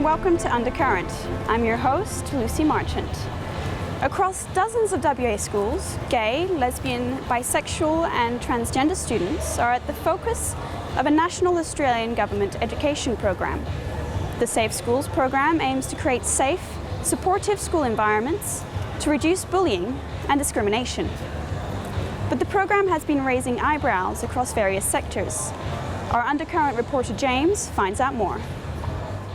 and welcome to Undercurrent. I'm your host, Lucy Marchant. Across dozens of WA schools, gay, lesbian, bisexual and transgender students are at the focus of a national Australian government education program. The Safe Schools program aims to create safe, supportive school environments to reduce bullying and discrimination. But the program has been raising eyebrows across various sectors. Our Undercurrent reporter James finds out more.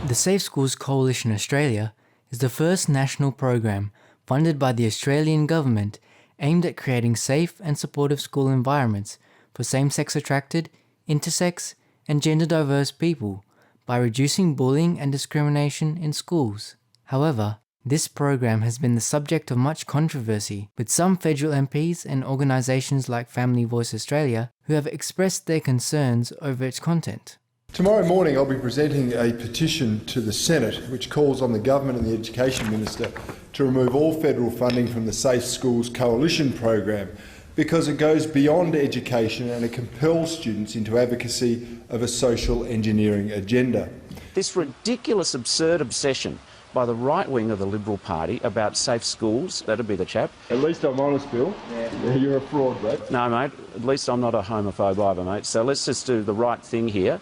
The Safe Schools Coalition Australia is the first national program funded by the Australian government aimed at creating safe and supportive school environments for same-sex attracted, intersex and gender-diverse people by reducing bullying and discrimination in schools. However, this program has been the subject of much controversy, with some federal MPs and organisations like Family Voice Australia who have expressed their concerns over its content. Tomorrow morning I'll be presenting a petition to the Senate which calls on the Government and the Education Minister to remove all federal funding from the Safe Schools Coalition program because it goes beyond education and it compels students into advocacy of a social engineering agenda. This ridiculous, absurd obsession by the right wing of the Liberal Party about safe schools, that'd be the chap. At least I'm honest, Bill. Yeah, you're a fraud, mate. No, mate, at least I'm not a homophobe either, mate. So let's just do the right thing here.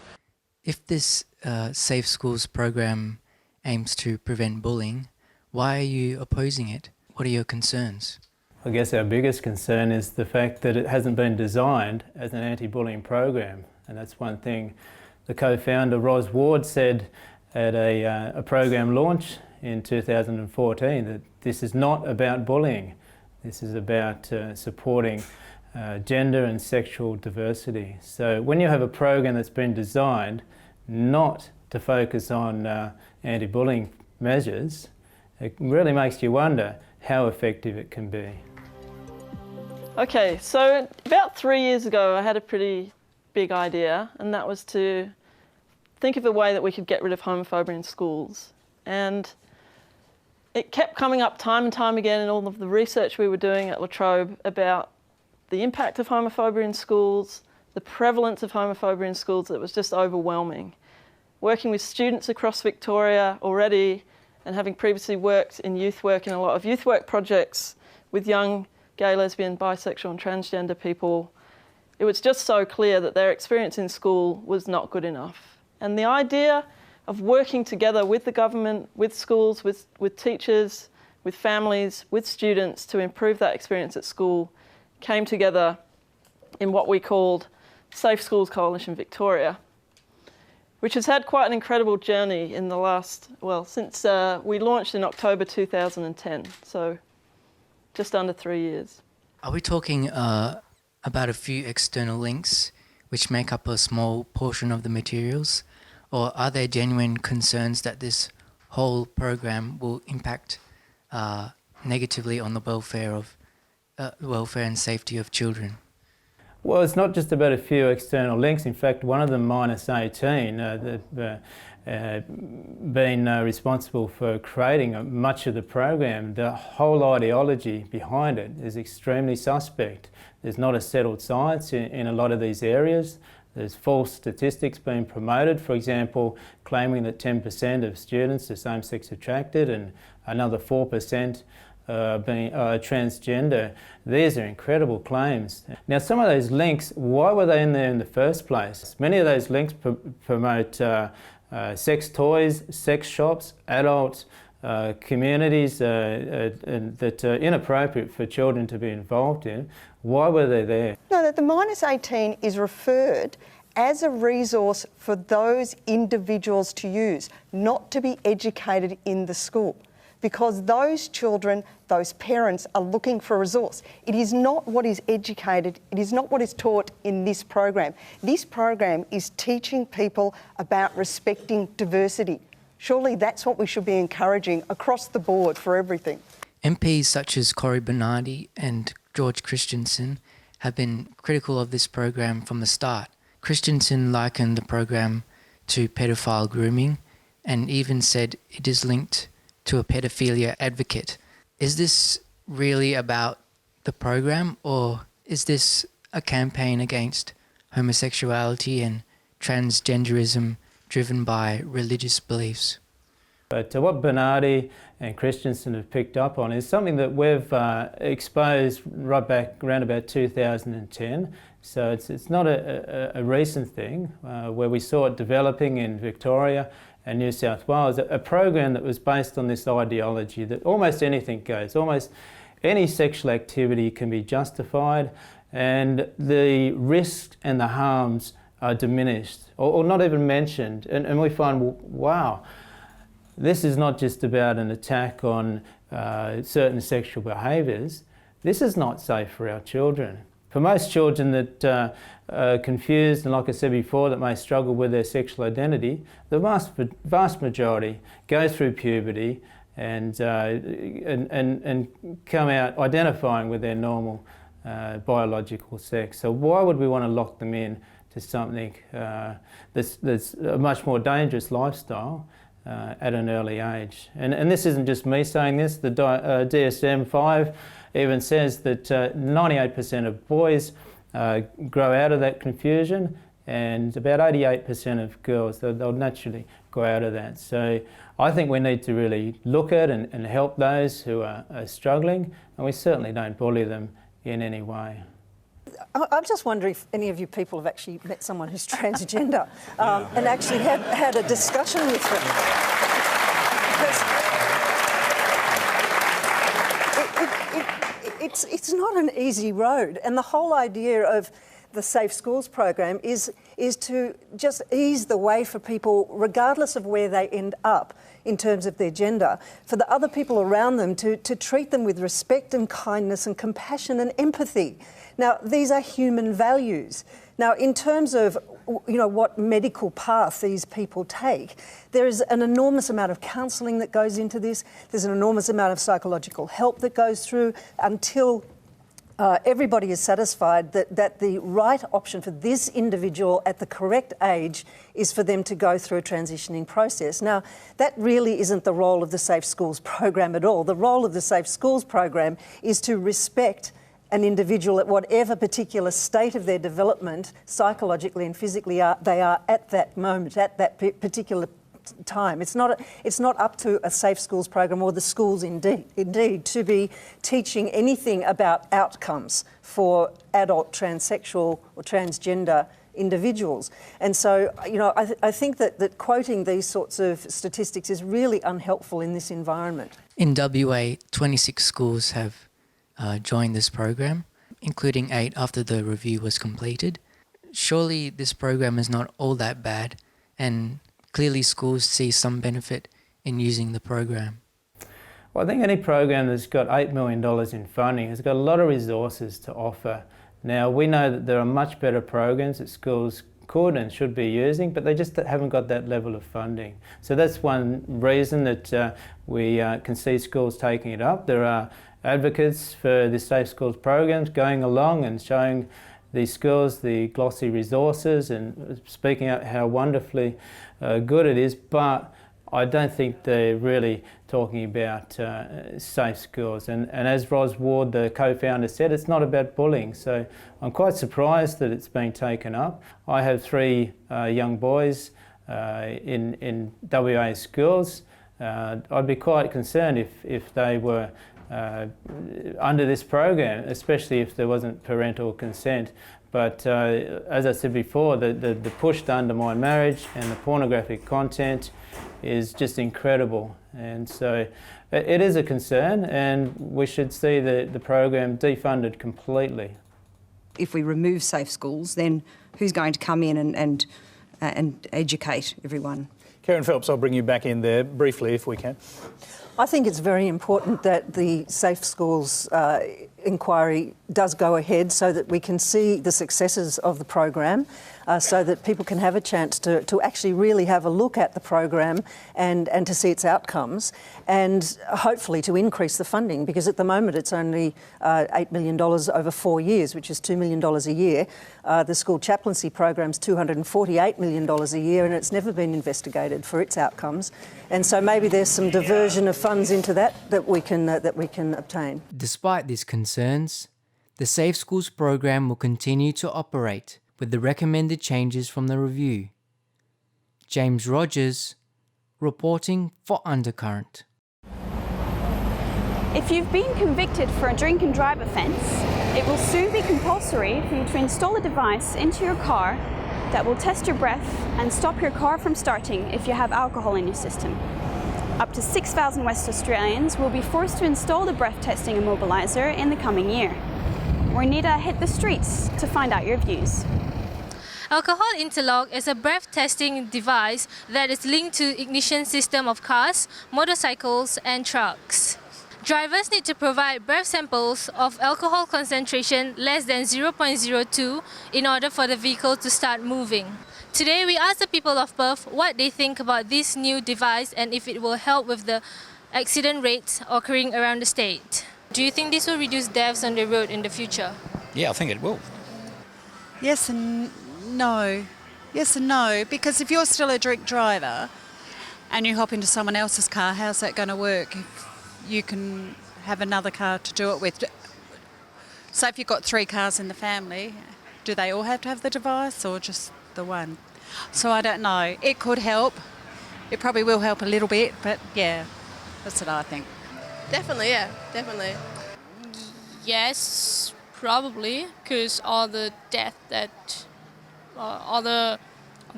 If this Safe Schools program aims to prevent bullying, why are you opposing it? What are your concerns? I guess our biggest concern is the fact that it hasn't been designed as an anti-bullying program, and that's one thing the co-founder Ros Ward said at a program launch in 2014, that this is not about bullying. This is about supporting gender and sexual diversity. So when you have a program that's been designed not to focus on anti-bullying measures, it really makes you wonder how effective it can be. Okay, so about 3 years ago I had a pretty big idea, and that was to think of a way that we could get rid of homophobia in schools. And it kept coming up time and time again in all of the research we were doing at La Trobe about the impact of homophobia in schools, the prevalence of homophobia in schools. That was just overwhelming. Working with students across Victoria already, and having previously worked in youth work in a lot of youth work projects with young gay, lesbian, bisexual and transgender people, it was just so clear that their experience in school was not good enough. And the idea of working together with the government, with schools, with teachers, with families, with students to improve that experience at school came together in what we called Safe Schools Coalition Victoria, which has had quite an incredible journey in the last, since we launched in October 2010, so just under 3 years. Are we talking about a few external links which make up a small portion of the materials, or are there genuine concerns that this whole program will impact negatively on the welfare and safety of children? Well, it's not just about a few external links. In fact, one of them, -18, been responsible for creating much of the program. The whole ideology behind it is extremely suspect. There's not a settled science in a lot of these areas. There's false statistics being promoted, for example, claiming that 10% of students are same-sex attracted and another 4% being transgender. These are incredible claims. Now, some of those links, why were they in there in the first place? Many of those links promote sex toys, sex shops, adult communities that are inappropriate for children to be involved in. Why were they there? No, that the -18 is referred as a resource for those individuals to use, not to be educated in the school. Because those children, those parents are looking for a resource. It is not what is educated, it is not what is taught in this program. This program is teaching people about respecting diversity. Surely that's what we should be encouraging across the board for everything. MPs such as Cory Bernardi and George Christensen have been critical of this program from the start. Christensen likened the program to pedophile grooming and even said it is linked to a pedophilia advocate. Is this really about the program, or is this a campaign against homosexuality and transgenderism driven by religious beliefs? But what Bernardi and Christensen have picked up on is something that we've exposed right back around about 2010. So it's not a recent thing, where we saw it developing in Victoria and New South Wales, a program that was based on this ideology that almost anything goes, almost any sexual activity can be justified, and the risks and the harms are diminished or not even mentioned. And we find, wow, this is not just about an attack on certain sexual behaviours. This is not safe for our children. For most children that are confused, and like I said before, that may struggle with their sexual identity, the vast majority go through puberty and come out identifying with their normal biological sex. So why would we want to lock them in to something that's a much more dangerous lifestyle at an early age? And this isn't just me saying this. The DSM-5 even says that 98% of boys grow out of that confusion, and about 88% of girls, they'll naturally grow out of that. So I think we need to really look at and help those who are struggling, and we certainly don't bully them in any way. I'm just wondering if any of you people have actually met someone who's transgender and actually had a discussion with them. Because it's not an easy road, and the whole idea of the Safe Schools program is to just ease the way for people, regardless of where they end up in terms of their gender, for the other people around them to treat them with respect and kindness and compassion and empathy. Now, these are human values. Now, in terms of what medical path these people take, there is an enormous amount of counselling that goes into this. There's an enormous amount of psychological help that goes through until everybody is satisfied that the right option for this individual at the correct age is for them to go through a transitioning process. Now, that really isn't the role of the Safe Schools program at all. The role of the Safe Schools program is to respect an individual at whatever particular state of their development, psychologically and physically, they are at that moment, at that particular time. It's not up to a Safe Schools program or the schools indeed to be teaching anything about outcomes for adult transsexual or transgender individuals. And so, I think that quoting these sorts of statistics is really unhelpful in this environment. In WA, 26 schools have joined this program, including 8 after the review was completed. Surely this program is not all that bad, and clearly schools see some benefit in using the program. Well, I think any program that's got $8 million in funding has got a lot of resources to offer. Now, we know that there are much better programs that schools could and should be using, but they just haven't got that level of funding. So that's one reason that we can see schools taking it up. There are advocates for the Safe Schools programs going along and showing these schools the glossy resources and speaking out how wonderfully good it is, but I don't think they're really talking about safe schools. And as Ros Ward, the co-founder, said, it's not about bullying. So I'm quite surprised that it's being taken up. I have 3 young boys in WA schools. I'd be quite concerned if they were under this program, especially if there wasn't parental consent. But as I said before, the push to undermine marriage and the pornographic content is just incredible. And so it is a concern, and we should see the program defunded completely. If we remove Safe Schools, then who's going to come in and educate everyone? Karen Phelps, I'll bring you back in there briefly if we can. I think it's very important that the Safe Schools inquiry does go ahead so that we can see the successes of the program, so that people can have a chance to actually really have a look at the program and to see its outcomes, and hopefully to increase the funding, because at the moment it's only $8 million over 4 years, which is $2 million a year. The school chaplaincy program's $248 million a year, and it's never been investigated for its outcomes. And so maybe there's some diversion of funds into that we can obtain. Despite these concerns, the Safe Schools program will continue to operate with the recommended changes from the review. James Rogers, reporting for Undercurrent. If you've been convicted for a drink and drive offence, it will soon be compulsory for you to install a device into your car that will test your breath and stop your car from starting if you have alcohol in your system. Up to 6,000 West Australians will be forced to install the breath testing immobiliser in the coming year. Juanita hit the streets to find out your views. Alcohol Interlock is a breath testing device that is linked to ignition system of cars, motorcycles and trucks. Drivers need to provide breath samples of alcohol concentration less than 0.02 in order for the vehicle to start moving. Today we asked the people of Perth what they think about this new device and if it will help with the accident rates occurring around the state. Do you think this will reduce deaths on the road in the future? Yeah, I think it will. Yes and no. Yes and no, because if you're still a drink driver and you hop into someone else's car, how's that going to work? You can have another car to do it with. So if you've got 3 cars in the family, do they all have to have the device or just the one? So I don't know. It could help. It probably will help a little bit, but yeah, that's what I think. Definitely, yeah, definitely. Yes, probably, because all the death that, all the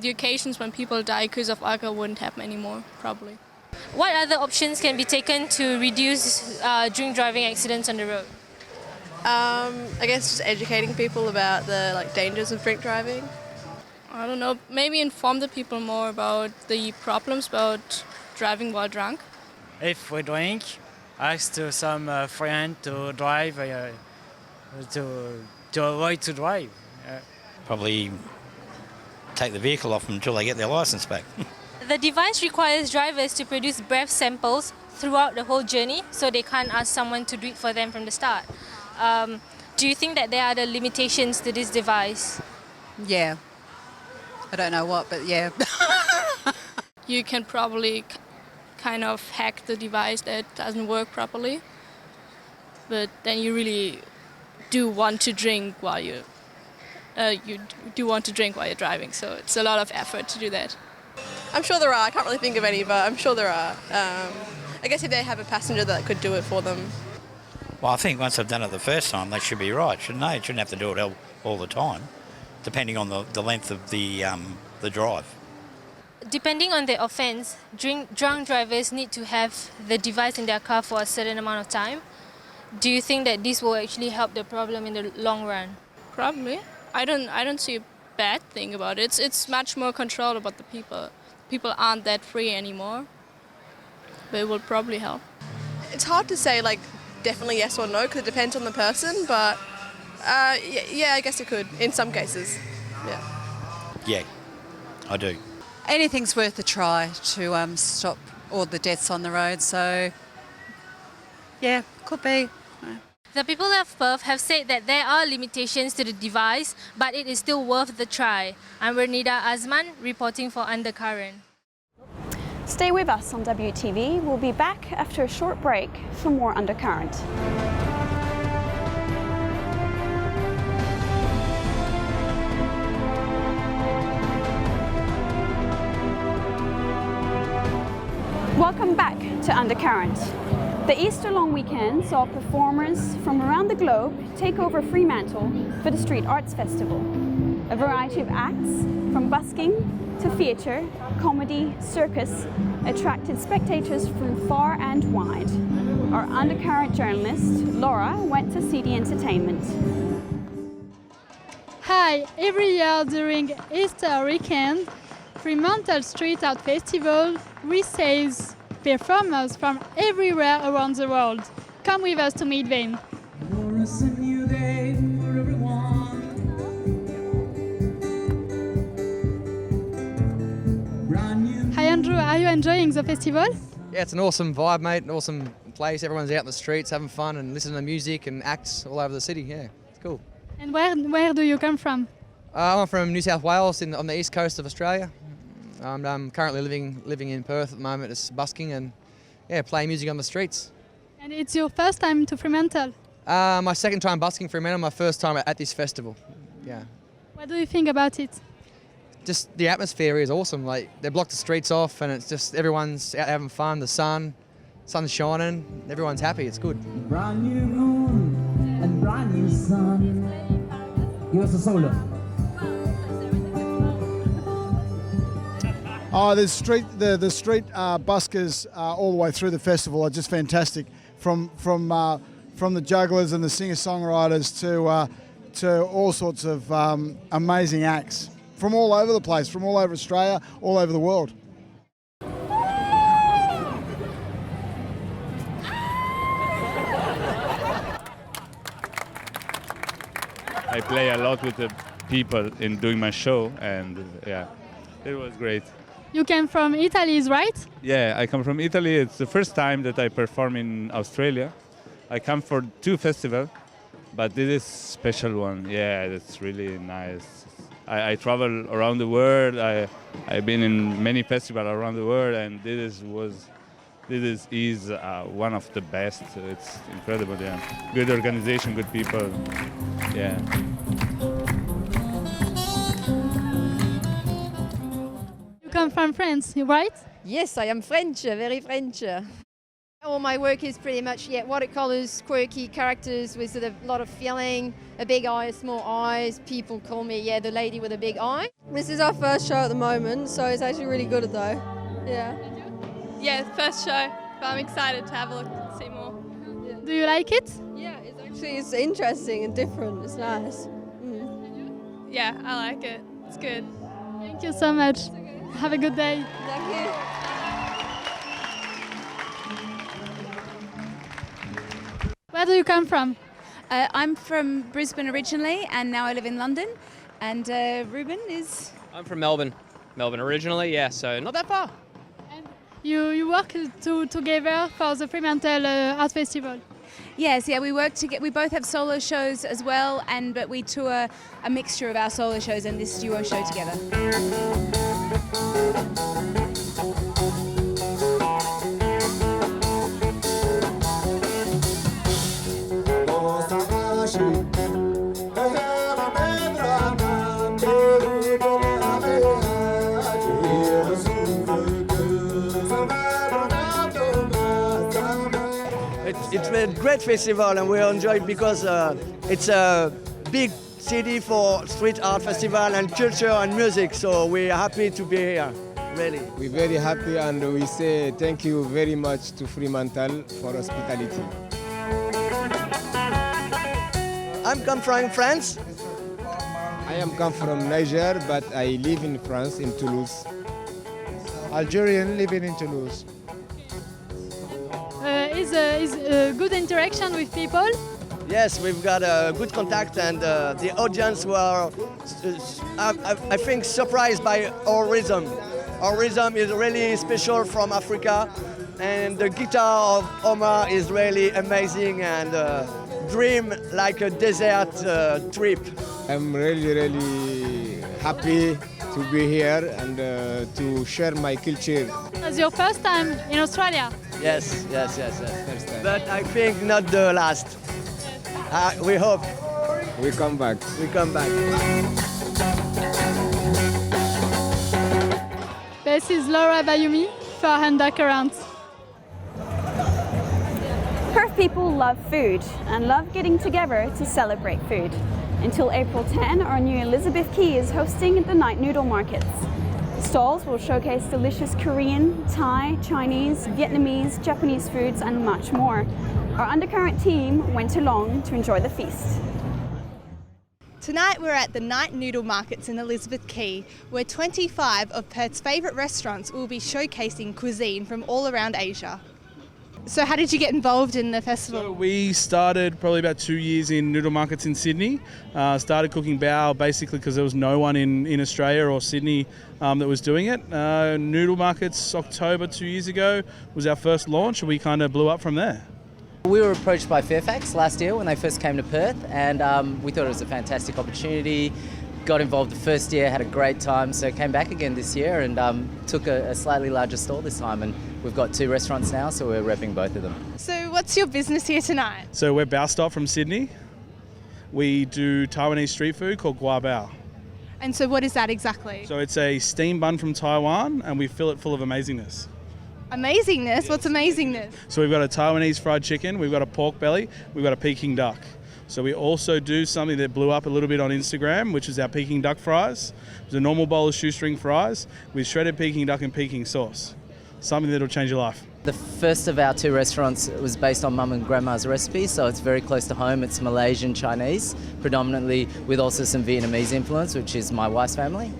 occasions when people die because of alcohol wouldn't happen anymore, probably. What other options can be taken to reduce drink driving accidents on the road? I guess just educating people about the dangers of drink driving. I don't know, maybe inform the people more about the problems about driving while drunk. If we drink, ask to some friend to drive, to avoid to drive. Probably take the vehicle off them until they get their licence back. The device requires drivers to produce breath samples throughout the whole journey, so they can't ask someone to do it for them from the start. Do you think that there are the limitations to this device? Yeah. I don't know what, but yeah. You can probably kind of hack the device that doesn't work properly, but then you really do want to drink while you're driving, so it's a lot of effort to do that. I'm sure there are. I can't really think of any, but I'm sure there are. I guess if they have a passenger that could do it for them. Well, I think once they've done it the first time, they should be right, shouldn't they? Shouldn't have to do it all the time, depending on the length of the drive. Depending on the offence, drunk drivers need to have the device in their car for a certain amount of time. Do you think that this will actually help the problem in the long run? Probably. I don't see a bad thing about it. It's much more control about the people. People aren't that free anymore, but it will probably help. It's hard to say definitely yes or no because it depends on the person, but yeah, I guess it could in some cases. Yeah. Yeah, I do. Anything's worth a try to stop all the deaths on the road, so yeah, could be. The people of Perth have said that there are limitations to the device, but it is still worth the try. I'm Renida Azman, reporting for Undercurrent. Stay with us on WTV. We'll be back after a short break for more Undercurrent. Welcome back to Undercurrent. The Easter long weekend saw performers from around the globe take over Fremantle for the Street Arts Festival. A variety of acts, from busking to theatre, comedy, circus, attracted spectators from far and wide. Our Undercurrent journalist, Laura, went to see the entertainment. Hi, every year during Easter weekend, Fremantle Street Art Festival receives performers from everywhere around the world. Come with us to meet them. Hi Andrew, are you enjoying the festival? Yeah, it's an awesome vibe, mate, an awesome place. Everyone's out in the streets having fun and listening to music and acts all over the city. Yeah, it's cool. And where do you come from? I'm from New South Wales on the east coast of Australia. I'm currently living in Perth at the moment, just busking and playing music on the streets. And it's your first time to Fremantle? My second time busking Fremantle, my first time at this festival. Yeah. What do you think about it? just the atmosphere is awesome. Like they block the streets off, and it's just everyone's out having fun. The sun's shining, everyone's happy. It's good. Brand new moon and brand new sun. Give us a solo. Oh, the street buskers all the way through the festival are just fantastic. From the jugglers and the singer-songwriters to all sorts of amazing acts from all over the place, from all over Australia, all over the world. I play a lot with the people in doing my show, and yeah, it was great. You came from Italy, right? Yeah, I come from Italy. It's the first time that I perform in Australia. I come for 2 festivals, but this is a special one. Yeah, it's really nice. I travel around the world. I've been in many festivals around the world, and this is one of the best. It's incredible. Yeah, good organization, good people. Yeah. You come from France, right? Yes, I am French, very French. All my work is pretty much watercolors, quirky characters with sort of a lot of feeling, a big eye, small eyes. People call me the lady with a big eye. This is our first show at the moment, so it's actually really good though. Yeah. Yeah, first show, but I'm excited to have a look and see more. Yeah. Do you like it? Yeah, it's interesting and different. It's nice. Yeah, I like it. It's good. Thank you so much. Have a good day. Thank you. Where do you come from? I'm from Brisbane originally, and now I live in London. And Ruben is... I'm from Melbourne. Melbourne originally, yeah, so not that far. And you work together for the Fremantle Art Festival? Yes, yeah, we work together. We both have solo shows as well, but we tour a mixture of our solo shows and this duo show together. It's a great festival, and we enjoy it because it's a big city for street art festival and culture and music, so we're happy to be here, really. We're very happy, and we say thank you very much to Fremantle for hospitality. I'm come from France. I am come from Niger, but I live in France, in Toulouse. Algerian living in Toulouse. Is a good interaction with people? Yes, we've got a good contact, and the audience were, I think, surprised by our rhythm. Our rhythm is really special from Africa, and the guitar of Omar is really amazing and dream like a desert trip. I'm really happy to be here and to share my culture. It's your first time in Australia? Yes. But I think not the last. We hope. We come back. This is Laura Bayumi for Undercurrent. Perth people love food and love getting together to celebrate food. Until April 10, our new Elizabeth Quay is hosting the night Noodle markets. Stalls will showcase delicious Korean, Thai, Chinese, Vietnamese, Japanese foods and much more. Our Undercurrent team went along to enjoy the feast. Tonight we're at the Night Noodle Markets in Elizabeth Quay, where 25 of Perth's favourite restaurants will be showcasing cuisine from all around Asia. So how did you get involved in the festival? So we started probably about 2 years in noodle markets in Sydney. Started cooking bao basically because there was no one in Australia or Sydney that was doing it. Noodle markets October 2 years ago was our first launch, and we kind of blew up from there. We were approached by Fairfax last year when they first came to Perth, and we thought it was a fantastic opportunity. Got involved the first year, had a great time, so came back again this year and took a slightly larger stall this time, and we've got 2 restaurants now, so we're repping both of them. So what's your business here tonight? So we're Bao Stop from Sydney. We do Taiwanese street food called Gua Bao. And so what is that exactly? So it's a steam bun from Taiwan, and we fill it full of amazingness. Amazingness? What's amazingness? So we've got a Taiwanese fried chicken, we've got a pork belly, we've got a Peking duck. So we also do something that blew up a little bit on Instagram, which is our Peking duck fries. It's a normal bowl of shoestring fries with shredded Peking duck and Peking sauce. Something that'll change your life. The first of our 2 restaurants was based on Mum and Grandma's recipe, so it's very close to home. It's Malaysian Chinese, predominantly, with also some Vietnamese influence, which is my wife's family.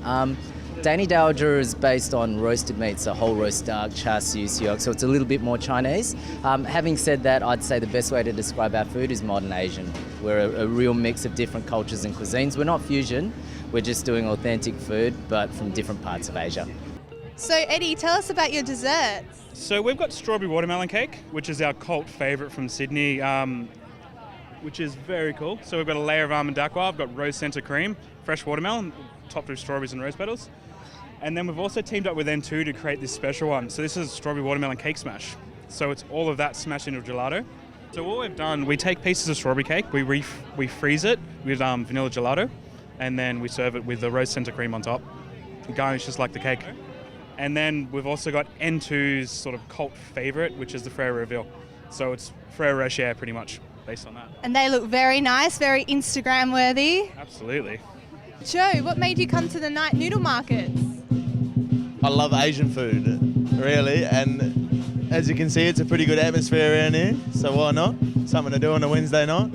Danny Dowager is based on roasted meat, so whole roast duck, char siu, siok, so it's a little bit more Chinese. Having said that, I'd say the best way to describe our food is modern Asian. We're a real mix of different cultures and cuisines. We're not fusion, we're just doing authentic food, but from different parts of Asia. So Eddie, tell us about your desserts. So we've got strawberry watermelon cake, which is our cult favourite from Sydney, which is very cool. So we've got a layer of almond dakwa, I've got rose centre cream, fresh watermelon, topped with strawberries and rose petals. And then we've also teamed up with N2 to create this special one. So this is strawberry watermelon cake smash. So it's all of that smashed into gelato. So what we've done, we take pieces of strawberry cake, we freeze it with vanilla gelato, and then we serve it with the rose centre cream on top. Garnish just like the cake. And then we've also got N2's sort of cult favourite, which is the Frere Reveal. So it's Frere Rocher pretty much, based on that. And they look very nice, very Instagram worthy. Absolutely. Joe, what made you come to the night noodle markets? I love Asian food, really, and as you can see, it's a pretty good atmosphere around here, so why not? Something to do on a Wednesday night.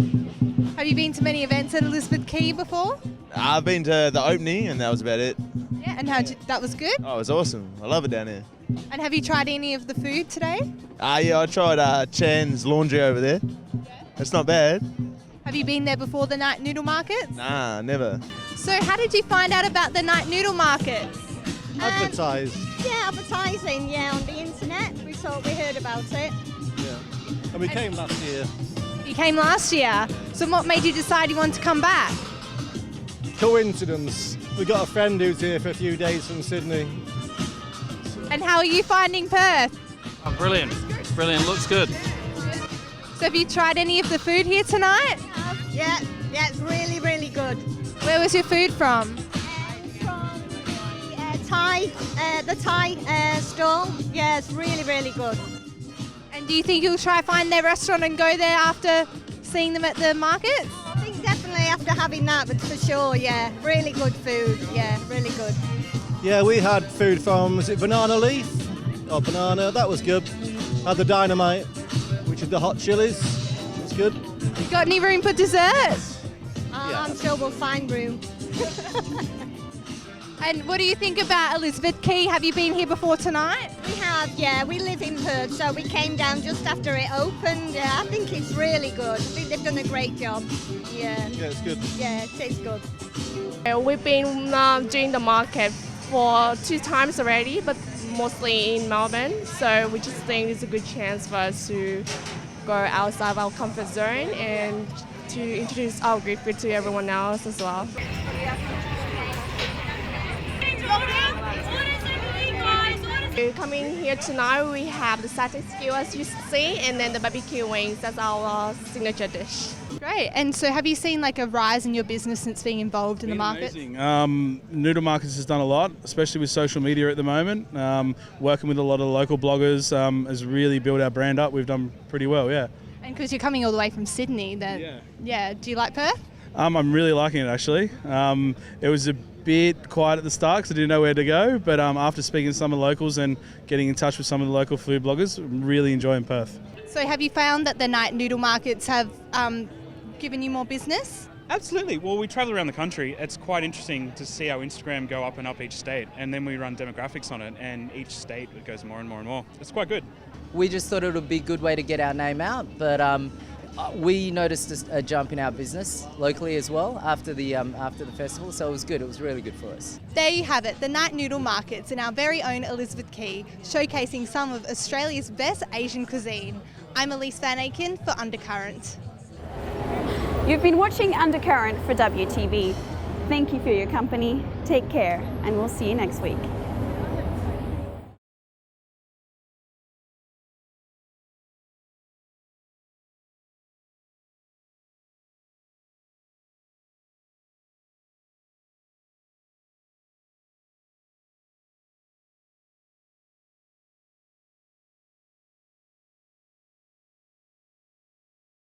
Have you been to many events at Elizabeth Quay before? I've been to the opening, and that was about it. Yeah, and that was good? Oh, it was awesome. I love it down here. And have you tried any of the food today? Yeah, I tried Chan's Laundry over there. Yeah. It's not bad. Have you been there before the night noodle markets? Nah, never. So how did you find out about the night noodle markets? Advertised. Yeah, advertising, on the internet. We heard about it. Yeah. And we came last year. You came last year. So what made you decide you want to come back? Coincidence. We got a friend who's here for a few days from Sydney. And how are you finding Perth? Oh, brilliant. Brilliant. Looks good. So have you tried any of the food here tonight? Yeah, it's really, really good. Where was your food from? The Thai stall. Yeah, it's really, really good. And do you think you'll try find their restaurant and go there after seeing them at the market? I think definitely after having that, but for sure, yeah. Really good food, yeah, really good. Yeah, we had food from, was it Banana Leaf? Or Banana, that was good. Had the Dynamite, which is the hot chilies. It's good. You got any room for dessert? I'm sure we'll find room. And what do you think about Elizabeth Quay? Have you been here before tonight? We have, yeah. We live in Perth, so we came down just after it opened. Yeah, I think it's really good. I think they've done a great job. Yeah. Yeah, it's good. Yeah, it tastes good. We've been doing the market for 2 times already, but mostly in Melbourne. So we just think it's a good chance for us to go outside of our comfort zone and to introduce our great food to everyone else as well. Coming here tonight, we have the satay skew as you see, and then the barbecue wings. That's our signature dish. Great. And so have you seen like a rise in your business since being involved in the market? Amazing. Noodle Markets has done a lot, especially with social media at the moment. Working with a lot of local bloggers has really built our brand up. We've done pretty well, yeah. And because you're coming all the way from Sydney, then yeah. Do you like Perth? I'm really liking it actually. It was a bit quiet at the start because I didn't know where to go, but after speaking to some of the locals and getting in touch with some of the local food bloggers, I'm really enjoying Perth. So have you found that the night noodle markets have given you more business? Absolutely. Well, we travel around the country. It's quite interesting to see our Instagram go up and up each state, and then we run demographics on it, and each state it goes more and more and more. It's quite good. We just thought it would be a good way to get our name out, but we noticed a jump in our business locally as well after the festival, so it was good. It was really good for us. There you have it, the night noodle markets in our very own Elizabeth Quay, showcasing some of Australia's best Asian cuisine. I'm Elise Van Aken for Undercurrent. You've been watching Undercurrent for WTV. Thank you for your company, take care, and we'll see you next week.